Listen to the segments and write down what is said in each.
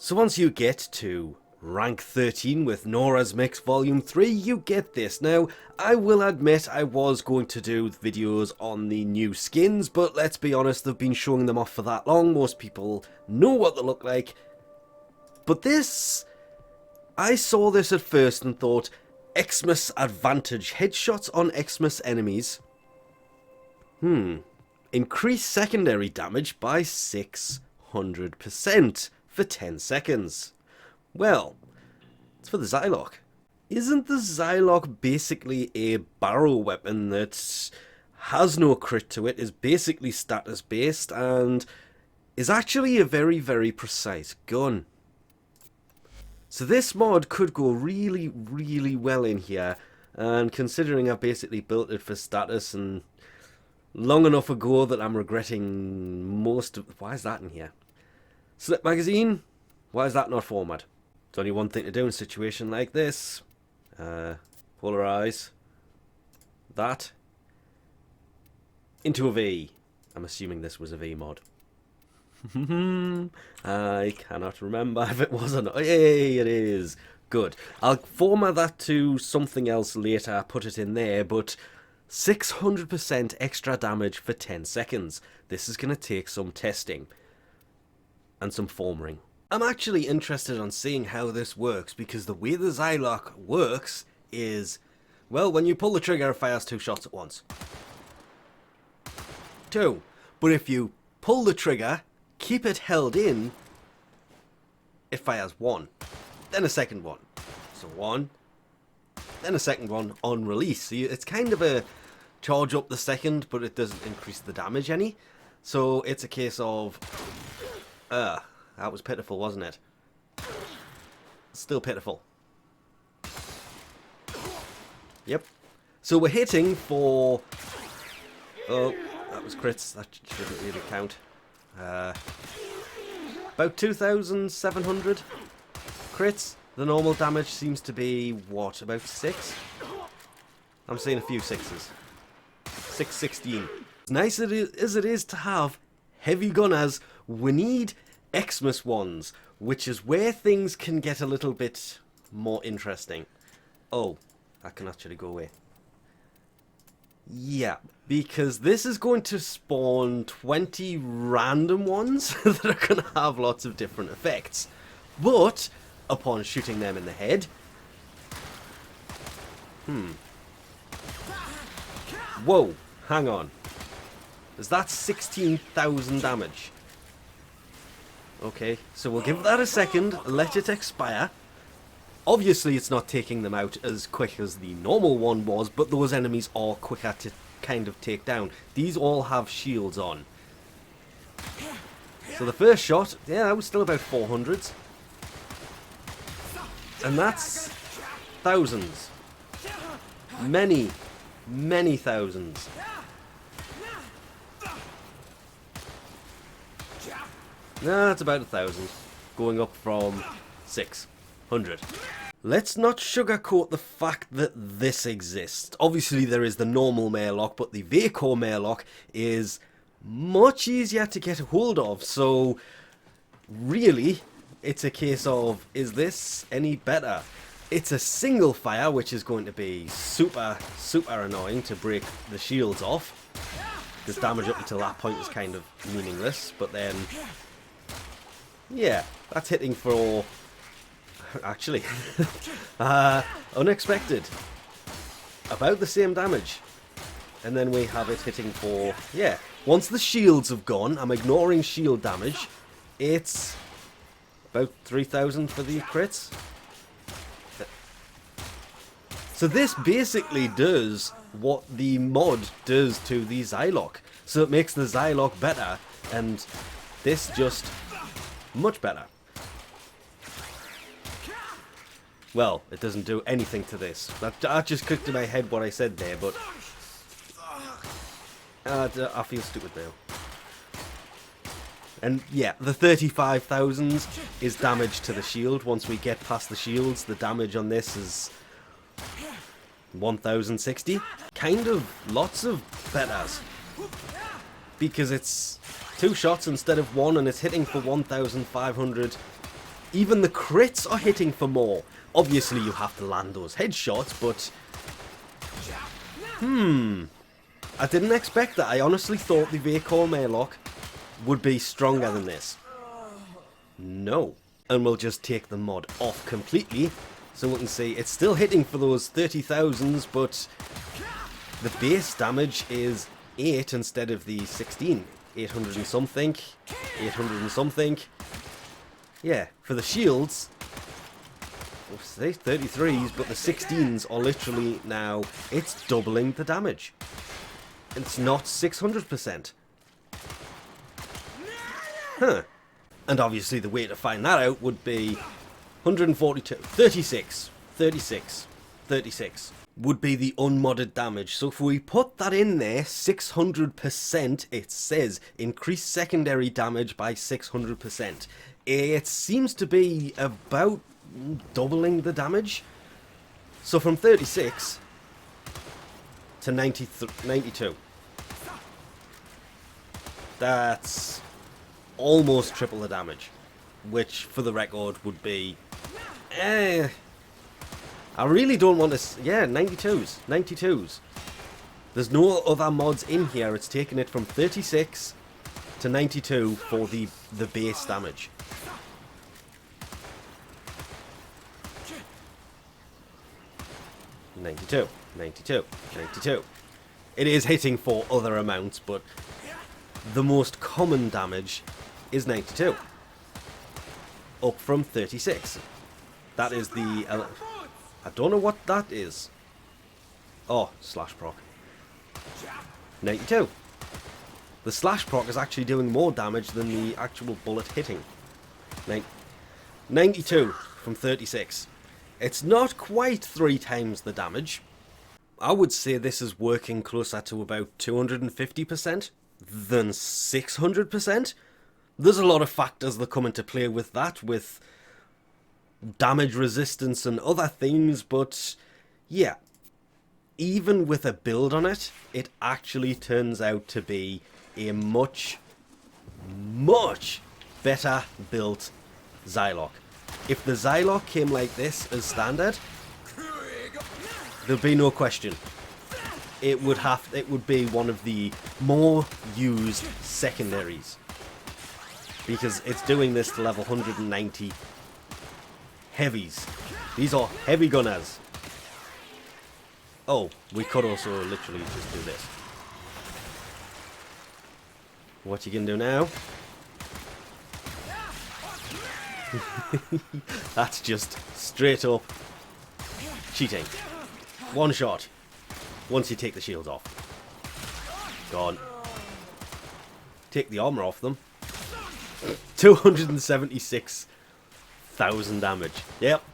So once you get to rank 13 with Nora's Mix Volume 3, you get this. Now, I will admit I was going to do videos on the new skins, but let's be honest, they've been showing them off for that long. Most people know what they look like. But this, I saw this at first and thought, Eximus Advantage. Headshots on Eximus enemies. Increase secondary damage by 600% for 10 seconds. Well, it's for the Zylok. Isn't the Zylok basically a barrel weapon that has no crit to it, is basically status based, and is actually a very, very precise gun? So this mod could go really, really well in here, and considering I basically built it for status and long enough ago that I'm regretting most of... Why is that in here? Slip magazine? Why is that not format? There's only one thing to do in a situation like this. Polarize that into a V. I'm assuming this was a V mod. I cannot remember if it was or not. Yay, it is. Good. I'll format that to something else later, put it in there, but 600% extra damage for 10 seconds. This is going to take some testing and some forming. I'm actually interested on seeing how this works, because the way the Zylok works is, well, when you pull the trigger, it fires 2 shots at once. 2. But if you pull the trigger, keep it held in, it fires 1. Then a second one. So 1. Then a second one on release. So it's kind of a charge up the second, but it doesn't increase the damage any. So it's a case of... that was pitiful, wasn't it? Still pitiful. Yep. So we're hitting for... Oh, that was crits. That shouldn't really count. About 2,700 crits. The normal damage seems to be, what, about 6? I'm seeing a few 6s. 616. As nice as it is to have heavy gunners, we need Eximus ones, which is where things can get a little bit more interesting. Oh, that can actually go away. Yeah, because this is going to spawn 20 random ones that are going to have lots of different effects. But, upon shooting them in the head... Whoa, hang on. Is that 16,000 damage? Okay, so we'll give that a second, let it expire. Obviously it's not taking them out as quick as the normal one was, but those enemies are quicker to kind of take down. These all have shields on. So the first shot, yeah, that was still about 400s. And that's thousands. Many, many thousands. No, that's about 1,000. Going up from 600. Let's not sugarcoat the fact that this exists. Obviously there is the normal Murloc, but the Vacor Murloc is much easier to get a hold of. So really, it's a case of, is this any better? It's a single fire, which is going to be super, super annoying to break the shields off. Because damage up until that point is kind of meaningless, but then... yeah, that's hitting for... actually, unexpected. About the same damage. And then we have it hitting for... yeah, once the shields have gone, I'm ignoring shield damage, it's about 3,000 for the crits. So this basically does what the mod does to the Zylok. So it makes the Zylok better, and this just much better. Well, it doesn't do anything to this. That just clicked in my head what I said there, but... I feel stupid now. And yeah, the 35,000 is damage to the shield. Once we get past the shields, the damage on this is 1,060. Kind of lots of betters. Because it's 2 shots instead of 1, and it's hitting for 1,500 Even the crits are hitting for more. Obviously, you have to land those headshots, but... I didn't expect that. I honestly thought the Vacor Maylock would be stronger than this. No. And we'll just take the mod off completely, so we can see it's still hitting for those 30,000s, but the base damage is 8 instead of the 16. 800 and something. 800 and something. Yeah, for the shields, say 33s, but the 16s are literally now, it's doubling the damage. It's not 600%. Huh. And obviously the way to find that out would be 142, 36, 36, 36 would be the unmodded damage. So if we put that in there, 600%, it says increase secondary damage by 600%. It seems to be about doubling the damage. So from 36 to 92. That's almost triple the damage, which for the record would be I really don't want to... Yeah, 92s. There's no other mods in here. It's taking it from 36 to 92 for the base damage. $92. It is hitting for other amounts, but the most common damage is 92. Up from 36. That is the... I don't know what that is. Oh, slash proc. 92. The slash proc is actually doing more damage than the actual bullet hitting. 92 from 36. It's not quite 3 times the damage. I would say this is working closer to about 250% than 600%. There's a lot of factors that come into play with that, with damage resistance and other things, but yeah, even with a build on it, it actually turns out to be a much better built Zilok. If the Zilok came like this as standard, there'd be no question. It would be one of the more used secondaries, because it's doing this to level 190 heavies. These are heavy gunners. Oh, we could also literally just do this. What you can do now? That's just straight up cheating. One shot. Once you take the shields off. Gone. Take the armor off them. 276,000 damage. Yep.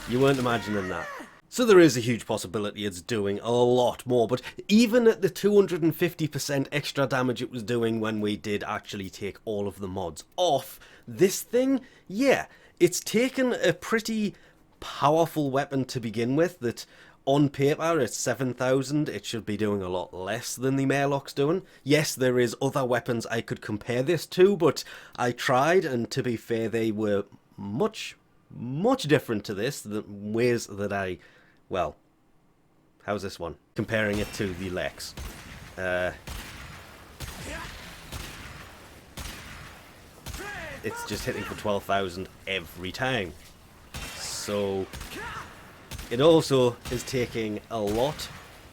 You weren't imagining that. So there is a huge possibility it's doing a lot more, but even at the 250% extra damage it was doing when we did actually take all of the mods off, this thing, yeah, it's taken a pretty powerful weapon to begin with that on paper it's 7,000, it should be doing a lot less than the Maylock's doing. Yes, there is other weapons I could compare this to, but I tried, and to be fair, they were much different to this, the ways that I... Well, how's this one? Comparing it to the Lex. It's just hitting for 12,000 every time. So, it also is taking a lot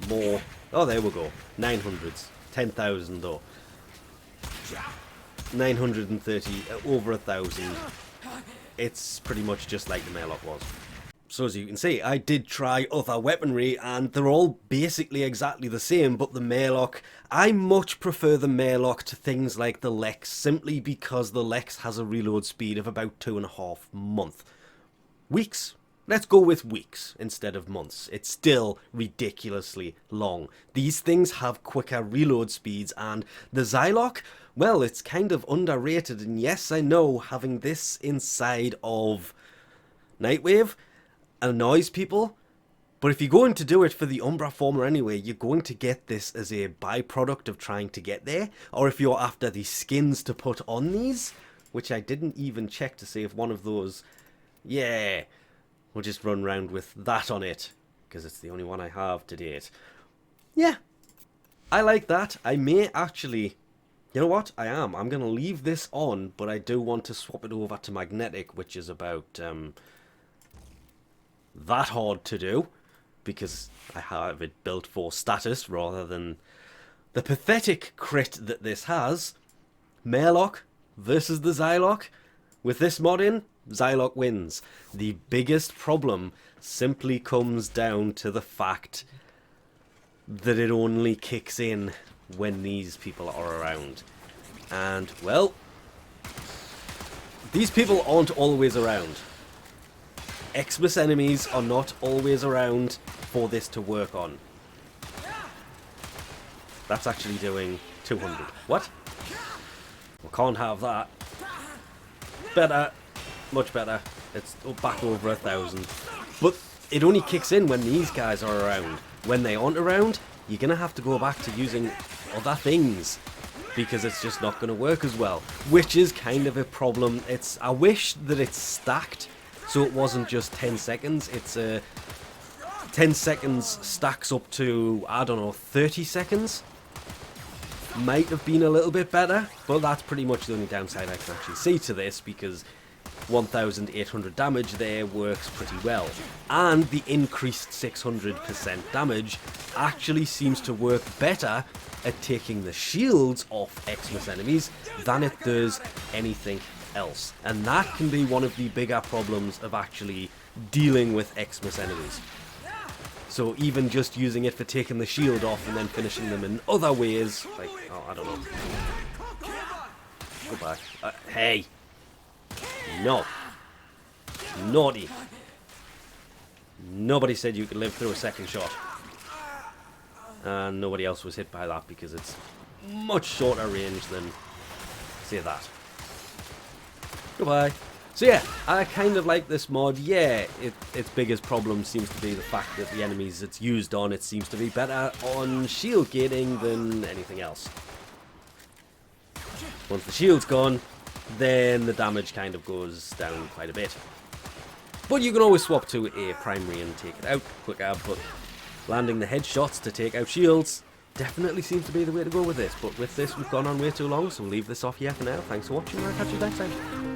more... Oh, there we go. 900s. 10,000 though. 930, over 1,000. It's pretty much just like the Maylock was. So as you can see, I did try other weaponry and they're all basically exactly the same, but the Maylock, I much prefer the Maylock to things like the Lex, simply because the Lex has a reload speed of about 2.5 months. Weeks? Let's go with weeks instead of months. It's still ridiculously long. These things have quicker reload speeds, and the Zilok, well, it's kind of underrated, and yes, I know having this inside of Nightwave annoys people, but if you're going to do it for the Umbra Former anyway, you're going to get this as a byproduct of trying to get there, or if you're after the skins to put on these, which I didn't even check to see if one of those... Yeah, we'll just run around with that on it, because it's the only one I have to date. Yeah, I like that. I may actually... You know what? I'm going to leave this on, but I do want to swap it over to magnetic, which is about that hard to do, because I have it built for status rather than the pathetic crit that this has. Murloc versus the Zylock. With this mod in, Zylock wins. The biggest problem simply comes down to the fact that it only kicks in when these people are around. And, well, these people aren't always around. Eximus enemies are not always around for this to work on. That's actually doing 200. What? We can't have that. Better. Much better. It's back over 1,000. But it only kicks in when these guys are around. When they aren't around, you're going to have to go back to using other things, because it's just not going to work as well. Which is kind of a problem. I wish that it's stacked, so it wasn't just 10 seconds. It's 10 seconds stacks up to, I don't know, 30 seconds. Might have been a little bit better, but that's pretty much the only downside I can actually see to this, because 1,800 damage there works pretty well. And the increased 600% damage actually seems to work better at taking the shields off Eximus enemies than it does anything else. And that can be one of the bigger problems of actually dealing with Eximus enemies. So even just using it for taking the shield off and then finishing them in other ways, like, oh, I don't know. Go back. Hey! No. Naughty. Nobody said you could live through a second shot. And nobody else was hit by that because it's much shorter range than, say, that. Goodbye. So yeah, I kind of like this mod. Yeah, its biggest problem seems to be the fact that the enemies it's used on, it seems to be better on shield gating than anything else. Once the shield's gone, then the damage kind of goes down quite a bit. But you can always swap to a primary and take it out quicker, but landing the headshots to take out shields definitely seems to be the way to go with this. But with this, we've gone on way too long, so we'll leave this off here for now. Thanks for watching, and I'll catch you next time.